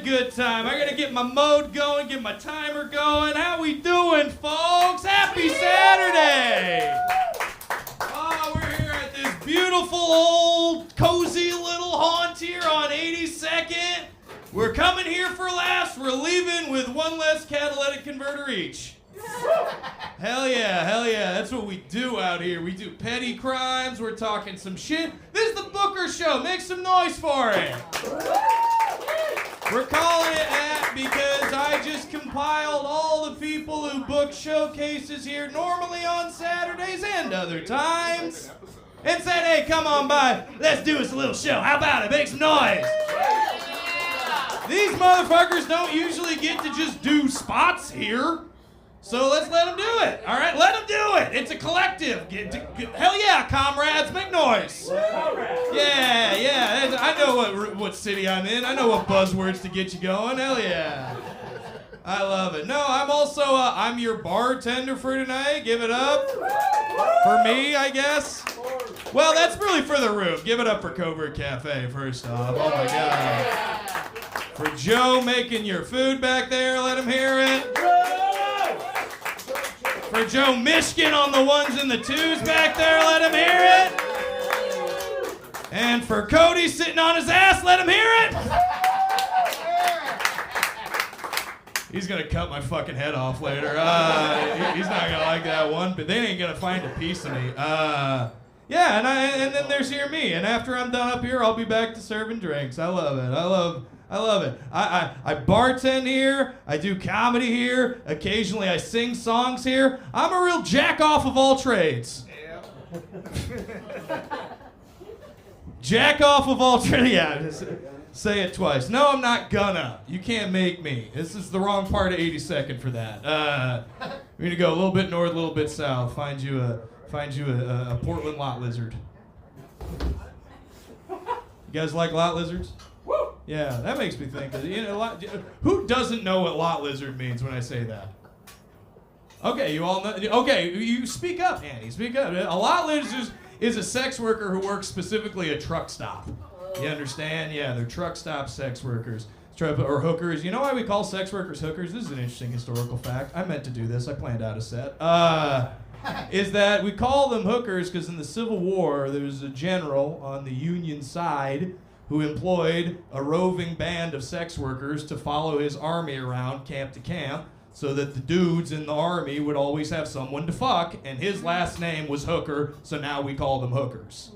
good time. I gotta get my mode going, get my timer going. How we doing, folks? Happy Saturday! Oh, we're here at this beautiful old cozy little haunt here on 82nd. We're coming here for laughs. We're leaving with one less catalytic converter each. Hell yeah, hell yeah. That's what we do out here. We do petty crimes. We're talking some shit. This is the Booker Show. Make some noise for it. We're calling it that because I just compiled all the people who book showcases here normally on Saturdays and other times and said, hey, come on by. Let's do us a little show. How about it? Make some noise. These motherfuckers don't usually get to just do spots here. So let's let them do it. All right, let them do it. It's a collective. Hell yeah, comrades, make noise. Yeah, yeah. I know what city I'm in. I know what buzzwords to get you going. Hell yeah. I love it. No, I'm also I'm your bartender for tonight. Give it up for me, I guess. Well, that's really for the room. Give it up for Covert Cafe first off. Oh my God. For Joe making your food back there. Let him hear it. For Joe Mishkin on the ones and the twos back there, let him hear it. And for Cody sitting on his ass, let him hear it. He's gonna cut my fucking head off later. He's not gonna like that one, but they ain't gonna find a piece of me. Yeah, and then there's here me. And after I'm done up here, I'll be back to serving drinks. I love it. I love it. I bartend here. I do comedy here. Occasionally I sing songs here. I'm a real jack off of all trades. Yeah. Jack off of all trades. Yeah, just say it twice. No, I'm not gonna. You can't make me. This is the wrong part of 82nd for that. We're gonna go a little bit north, a little bit south. Find you a Portland lot lizard. You guys like lot lizards? Yeah, that makes me think. Who doesn't know what lot lizard means when I say that? Okay, you all know. Okay, you speak up, Annie. Speak up. A lot lizard is a sex worker who works specifically a truck stop. You understand? Yeah, they're truck stop sex workers. Or hookers. You know why we call sex workers hookers? This is an interesting historical fact. I meant to do this. I planned out a set. Is that we call them hookers because in the Civil War, there was a general on the Union side who employed a roving band of sex workers to follow his army around camp to camp so that the dudes in the army would always have someone to fuck, and his last name was Hooker, so now we call them hookers.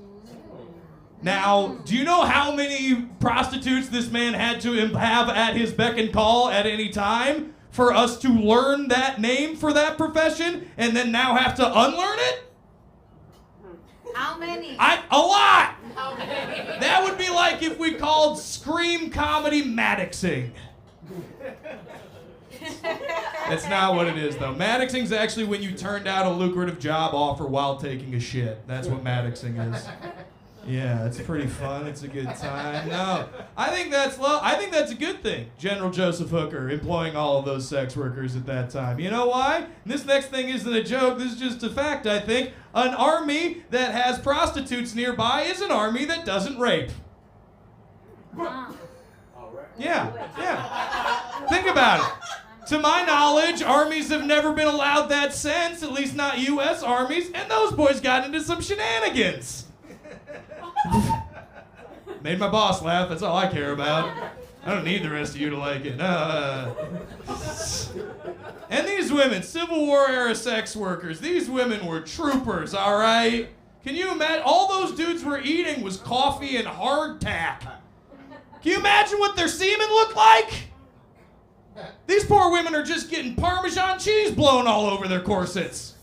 Now, do you know how many prostitutes this man had to have at his beck and call at any time for us to learn that name for that profession and then now have to unlearn it? How many? A lot! How many? That would be like if we called scream comedy Mattoxing. That's not what it is, though. Mattoxing's actually when you turned out a lucrative job offer while taking a shit. That's what Mattoxing is. Yeah, it's pretty fun. It's a good time. No, I think that's a good thing. General Joseph Hooker employing all of those sex workers at that time. You know why? And this next thing isn't a joke. This is just a fact, I think. An army that has prostitutes nearby is an army that doesn't rape. Yeah. Think about it. To my knowledge, armies have never been allowed that since, at least not U.S. armies, and those boys got into some shenanigans. Made my boss laugh, that's all I care about. I don't need the rest of you to like it. And these women, Civil War era sex workers, these women were troopers, all right? Can you imagine? All those dudes were eating was coffee and hardtack. Can you imagine what their semen looked like? These poor women are just getting Parmesan cheese blown all over their corsets.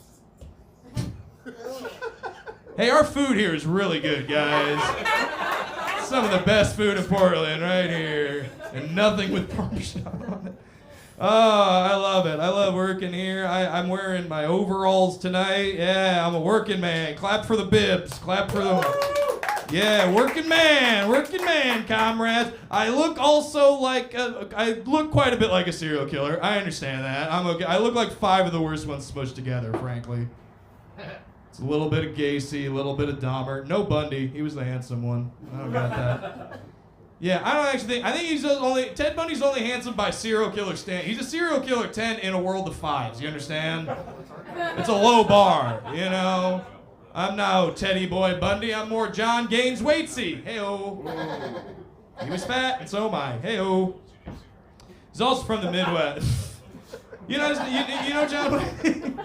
Hey, our food here is really good, guys. Some of the best food in Portland right here. And nothing with Parmesan on it. Oh, I love it. I love working here. I'm wearing my overalls tonight. Yeah, I'm a working man. Clap for the bibs. Clap for the... Yeah, working man, comrades. I look also like, I look quite a bit like a serial killer. I understand that. I'm okay. I look like 5 of the worst ones smushed together, frankly. It's a little bit of Gacy, a little bit of Dahmer. No Bundy. He was the handsome one. I don't got that. Yeah, I don't actually think. I think he's only Ted Bundy's only handsome by serial killer stand. He's a serial killer 10 in a world of 5s. You understand? It's a low bar, you know. I'm no Teddy Boy Bundy. I'm more John Gaines Waitsy. Hey-o. He was fat, and so am I. Hey-o. He's also from the Midwest. You know John Wayne?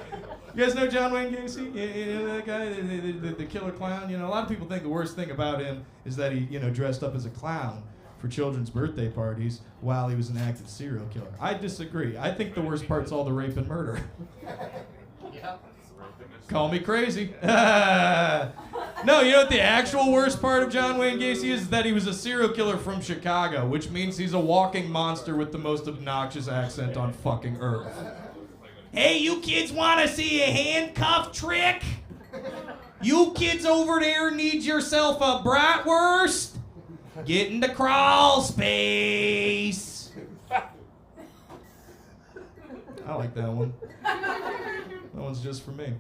You guys know John Wayne Gacy? You know that guy, the killer clown? You know, a lot of people think the worst thing about him is that he, dressed up as a clown for children's birthday parties while he was an active serial killer. I disagree. I think the worst part's all the rape and murder. Call me crazy. No, you know what the actual worst part of John Wayne Gacy is? That he was a serial killer from Chicago, which means he's a walking monster with the most obnoxious accent on fucking earth. Hey, you kids want to see a handcuff trick? You kids over there need yourself a bratwurst? Get in the crawl space. I like that one. That one's just for me.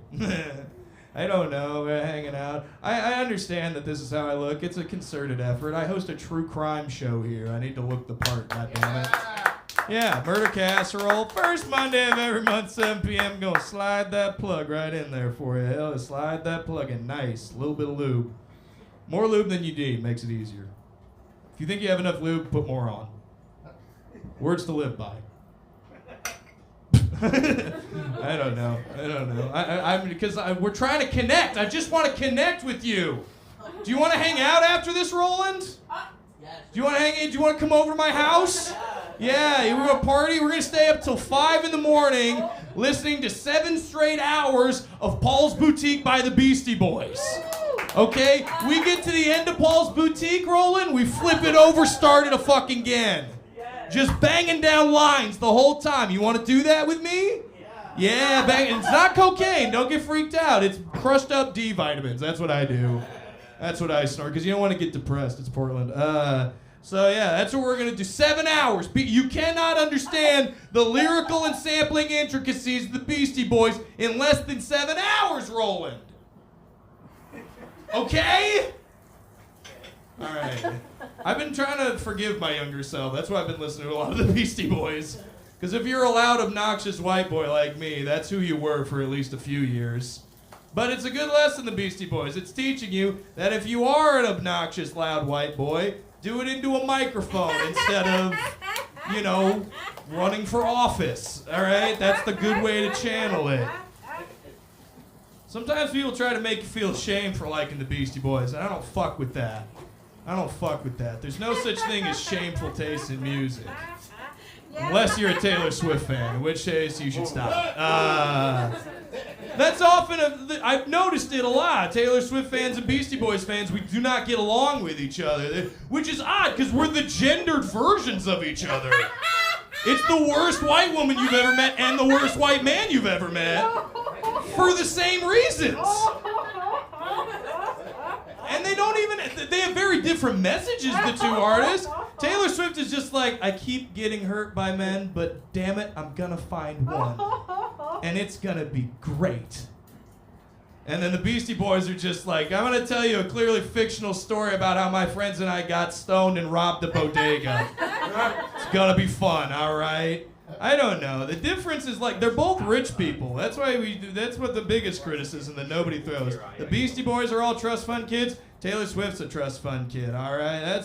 I don't know, we're hanging out. I understand that this is how I look. It's a concerted effort. I host a true crime show here. I need to look the part, goddammit. Yeah, Murder Casserole. First Monday of every month, 7 p.m. Gonna slide that plug right in there for you. Hell, slide that plug in. Nice. A little bit of lube. More lube than you need makes it easier. If you think you have enough lube, put more on. Words to live by. I don't know. Because we're trying to connect. I just want to connect with you. Do you want to hang out after this, Roland? Do you want to hang in? Do you want to come over to my house? Yeah, we're going to party. We're going to stay up till 5 in the morning listening to 7 straight hours of Paul's Boutique by the Beastie Boys. Okay? We get to the end of Paul's Boutique, Roland, we flip it over, start it a fucking again. Just banging down lines the whole time. You want to do that with me? Yeah, bang. It's not cocaine. Don't get freaked out. It's crushed up D vitamins. That's what I do. That's what I snort, because you don't want to get depressed. It's Portland. So yeah, that's what we're going to do. 7 hours. You cannot understand the lyrical and sampling intricacies of the Beastie Boys in less than 7 hours, Roland. Okay? All right. I've been trying to forgive my younger self. That's why I've been listening to a lot of the Beastie Boys. Because if you're a loud, obnoxious white boy like me, that's who you were for at least a few years. But it's a good lesson, the Beastie Boys. It's teaching you that if you are an obnoxious, loud white boy, do it into a microphone instead of, running for office. All right? That's the good way to channel it. Sometimes people try to make you feel ashamed for liking the Beastie Boys, and I don't fuck with that. There's no such thing as shameful taste in music. Unless you're a Taylor Swift fan, in which case you should stop. That's often, I've noticed it a lot. Taylor Swift fans and Beastie Boys fans, we do not get along with each other. Which is odd, because we're the gendered versions of each other. It's the worst white woman you've ever met and the worst white man you've ever met. For the same reasons. And they have very different messages, the two artists. Taylor Swift is just like, I keep getting hurt by men, but damn it, I'm gonna find one. And it's gonna be great. And then the Beastie Boys are just like, I'm gonna tell you a clearly fictional story about how my friends and I got stoned and robbed a bodega. It's gonna be fun, all right? I don't know. The difference is they're both rich people. That's why that's what the biggest criticism that nobody throws. The Beastie Boys are all trust fund kids. Taylor Swift's a trust fund kid, all right?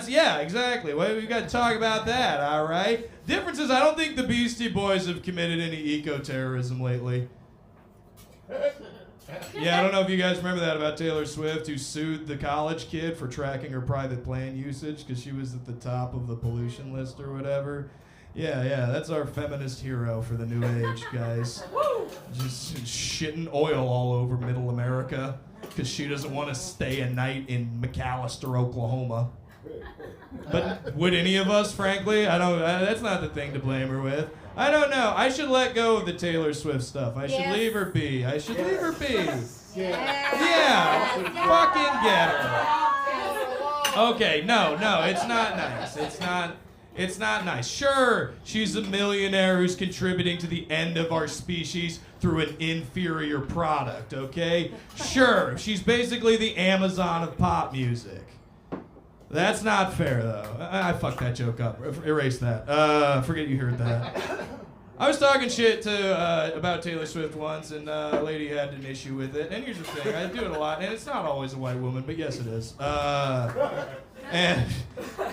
Yeah, exactly. Well, we've got to talk about that, all right? Difference is I don't think the Beastie Boys have committed any eco-terrorism lately. Yeah, I don't know if you guys remember that about Taylor Swift, who sued the college kid for tracking her private plane usage because she was at the top of the pollution list or whatever. Yeah, that's our feminist hero for the new age, guys. Just shitting oil all over middle America because she doesn't want to stay a night in McAllister, Oklahoma. But would any of us, frankly? That's not the thing to blame her with. I don't know. I should let go of the Taylor Swift stuff. I should leave her be. Leave her be. Yeah, fucking get her. Okay, no, it's not nice. It's not nice. Sure, she's a millionaire who's contributing to the end of our species through an inferior product, okay? Sure, she's basically the Amazon of pop music. That's not fair, though. I fucked that joke up. Erase that. Forget you heard that. I was talking shit to about Taylor Swift once, and a lady had an issue with it. And here's the thing, I do it a lot, and it's not always a white woman, but yes, it is. And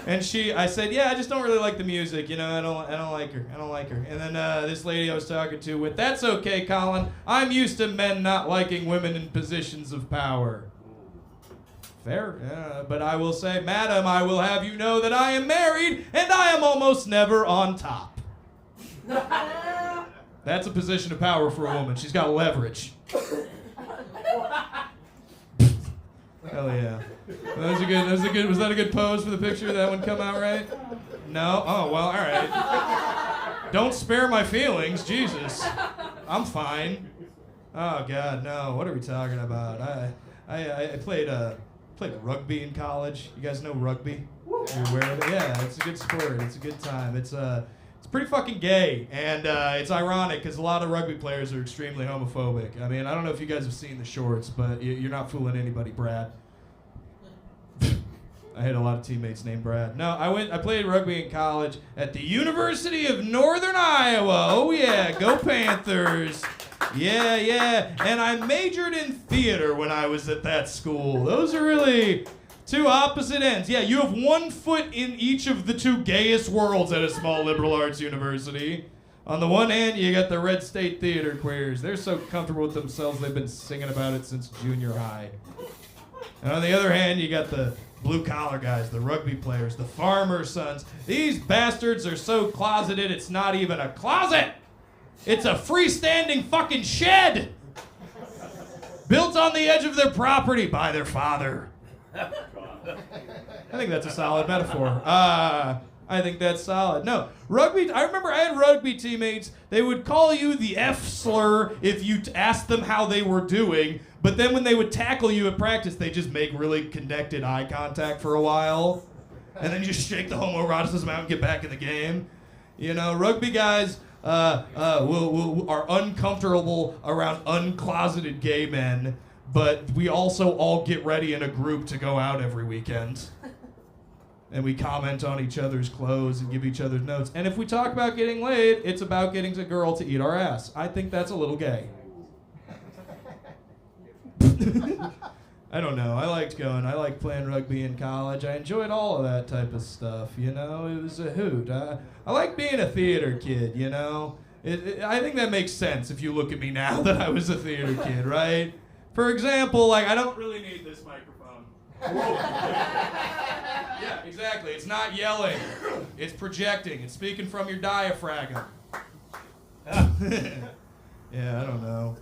I said, yeah, I just don't really like the music, you know. I don't like her. And then this lady I was talking to went, that's okay, Colin. I'm used to men not liking women in positions of power. Fair, but I will say, madam, I will have you know that I am married, and I am almost never on top. That's a position of power for a woman. She's got leverage. Hell yeah. Was that a good pose for the picture? Did that one come out right? No? Oh, well, all right. Don't spare my feelings, Jesus. I'm fine. Oh, God, no. What are we talking about? I played rugby in college. You guys know rugby? You're aware of it? Yeah, it's a good sport. It's a good time. It's pretty fucking gay, and it's ironic because a lot of rugby players are extremely homophobic. I mean, I don't know if you guys have seen the shorts, but you're not fooling anybody, Brad. I had a lot of teammates named Brad. No, I played rugby in college at the University of Northern Iowa. Oh yeah, go Panthers. Yeah. And I majored in theater when I was at that school. Those are really two opposite ends. Yeah, you have one foot in each of the two gayest worlds at a small liberal arts university. On the one hand, you got the Red State Theater queers. They're so comfortable with themselves, they've been singing about it since junior high. And on the other hand, you got the blue-collar guys, the rugby players, the farmer sons. These bastards are so closeted, it's not even a closet. It's a freestanding fucking shed built on the edge of their property by their father. I think that's a solid metaphor. I think that's solid. No, rugby, I remember I had rugby teammates, they would call you the F slur if you asked them how they were doing, but then when they would tackle you at practice, they just make really connected eye contact for a while, and then you just shake the homoeroticism out and get back in the game. You know, rugby guys are uncomfortable around uncloseted gay men, but we also all get ready in a group to go out every weekend. And we comment on each other's clothes and give each other notes. And if we talk about getting laid, it's about getting a girl to eat our ass. I think that's a little gay. I don't know. I liked playing rugby in college. I enjoyed all of that type of stuff, you know. It was a hoot. I like being a theater kid, you know. I think that makes sense if you look at me now that I was a theater kid, right? For example, like, I don't really need this microphone. Yeah, exactly. It's not yelling. It's projecting. It's speaking from your diaphragm. Yeah, I don't know.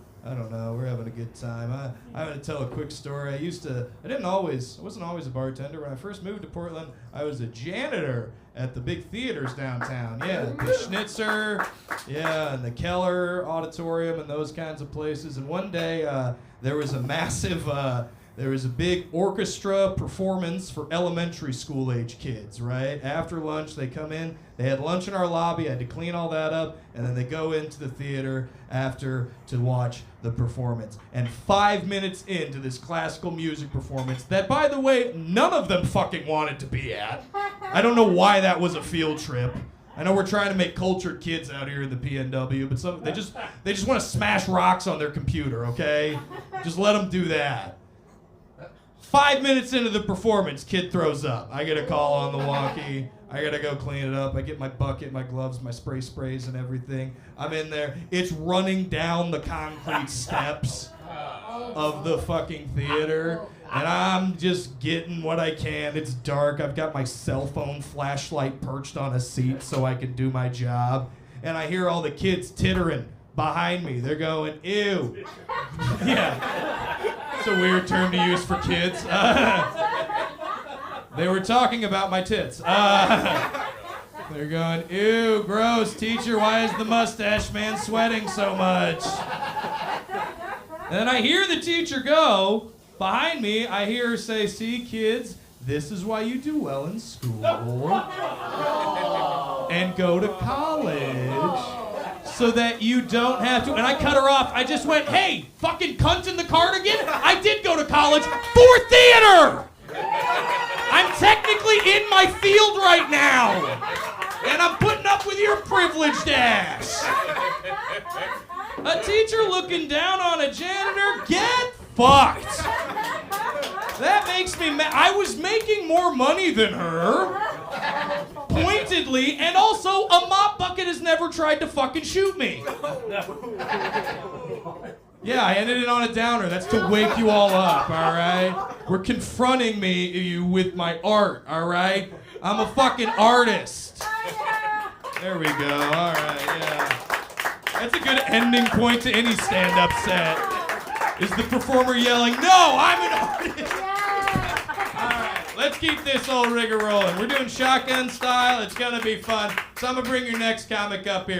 We're having a good time. I'm going to tell a quick story. I wasn't always a bartender. When I first moved to Portland, I was a janitor at the big theaters downtown. Yeah, the Schnitzer, yeah, and the Keller Auditorium and those kinds of places. And one day, there was a big orchestra performance for elementary school age kids, right? After lunch, they come in, they had lunch in our lobby, I had to clean all that up, and then they go into the theater after to watch the performance. And 5 minutes into this classical music performance, that, by the way, none of them fucking wanted to be at. I don't know why that was a field trip. I know we're trying to make cultured kids out here in the PNW, but they just want to smash rocks on their computer, okay? Just let them do that. 5 minutes into the performance, kid throws up. I get a call on the walkie. I gotta go clean it up. I get my bucket, my gloves, my sprays and everything. I'm in there. It's running down the concrete steps of the fucking theater. And I'm just getting what I can. It's dark. I've got my cell phone flashlight perched on a seat so I can do my job. And I hear all the kids tittering behind me. They're going, ew. Yeah. It's a weird term to use for kids. They were talking about my tits. They're going, ew, gross, teacher, why is the mustache man sweating so much? And then I hear the teacher go, behind me, I hear her say, see, kids, this is why you do well in school and go to college so that you don't have to. And I cut her off. I just went, hey, fucking cunt in the cardigan, I did go to college for theater. I'm technically in my field right now. And I'm putting up with your privileged ass. A teacher looking down on a janitor? Get fucked. That makes me mad. I was making more money than her. Pointedly, and also a mop bucket has never tried to fucking shoot me. Yeah, I ended it on a downer. That's to wake you all up, all right? We're confronting you with my art, all right? I'm a fucking artist. There we go, all right, yeah. That's a good ending point to any stand-up set. Is the performer yelling, "No, I'm an artist!" All right, let's keep this old rigor rolling. We're doing shotgun style. It's gonna be fun. So I'm gonna bring your next comic up here.